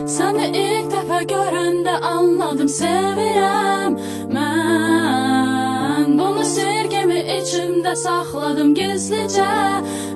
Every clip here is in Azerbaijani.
Səni ilk dəfə görəndə anladım, sevirəm mən. Bunu sevgimi içimdə saxladım gizlicə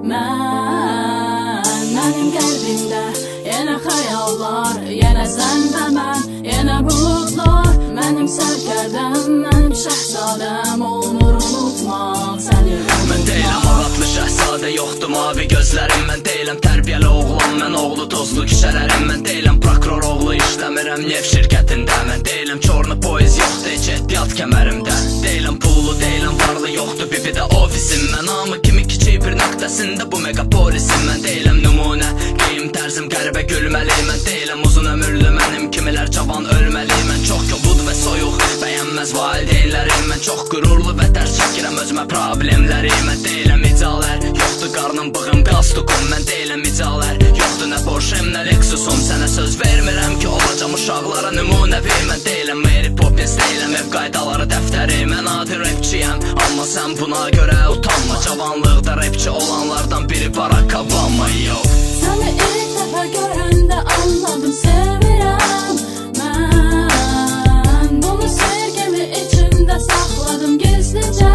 mən. Mənim qəlbimdə yenə xəyallar, yenə sən və mən, yenə buludlar. Mənim sərkərdəm, mənim şəhzadəm, olmur unutmaq səni. Mən deyiləm ağatlı şəhzadə, yoxdur mavi gözlərim. Mən deyiləm tərbiyəli oğlan, mən oğlu tozlu küçələrim. Mən deyiləm prokuror oğlu, işləmirəm neft şirkətində. Mən deyiləm çorlu poiz, yoxdur heç ehtiyat kəmərimdə. Deyiləm pullu, deyiləm varlı, yoxdur bibi də ofisim. Mən namı kimi kiçik bir nöqtəsində bu megapolisim. Mən deyiləm nümunə, geyim tərzim qəribə gülməli. Mən deyiləm uzun ömürlü, mənim kimilər cavan ölməli. Mən çox kobud və soyuq, bəyənməz valideynlərim. Mən çox qürurlu və tərs çəkirəm özümə problemləri. Mən deyiləm icalər, yoxdur qarnım, bığım, qastukum. Mən deyiləm icalər, yoxdur nə Porsche'm, nə Lexusum. Sənə söz vermirəm ki, olacam uşaqlara nümunəvi. Mən deyiləm Mary Poppins, deyiləm ev qaydaları dəftəri. Mən adi rapçiyəm, amma sən buna görə utanma. Cavanlıqda rapçi olanlardan biri Barack Obama, yo. Səni ilk dəfə görəndə anladım, sevirəm mən. Bunu sevgimi içimdə saxladım gizlicə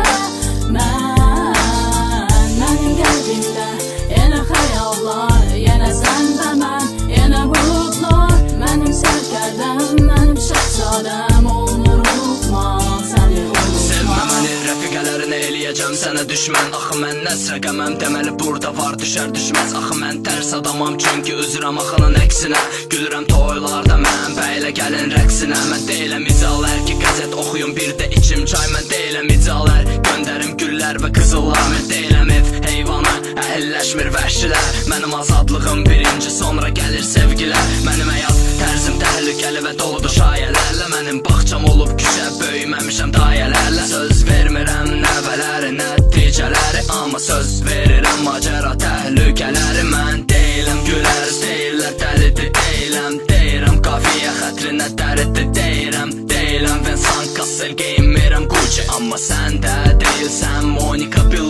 mən. Mənim qəlbimdə yenə xəyallar, yenə sən və mən, yenə buludlar. Mənim sərkərdəm, mənim şəhzadəm, olmur unutmaq səni, Sevmə unutmaq. məni, rəfiqələrini eləyəcəm sənə düşmən. Axı mən nəs rəqəməm, deməli burada var düşər düşməz. Axı mən tərs adamam, çünki üzrəm axının əksinə. Gülürəm toylarda mən, bəylə gəlin rəqsinə. Mən deyiləm icalər ki, qəzət oxuyun bir də içim çay. Mən deyiləm icalər, göndərim güllər və qızıllar. Mən deyiləm ev heyvanı, əhəlləşmir vəhşilər. Mənim azadlığım birinci, sonra gəlir sevgilər. Mənim həyat tərzim təhlükəli və doludur şayələrlə. Mənim bağçam olub küçə, böyüməmişəm dayələrlə. Söz vermirəm nəvələri, nəticələri, amma söz verirəm macəra təhlükələri. Mən deyiləm gülər, deyirlər dəlidir, deyirəm qafiyə xətrinə dəridir, deyirəm Vincent Cassel, geyinmirəm Gucci. Amma sən də deyilsən Monica Bellucci.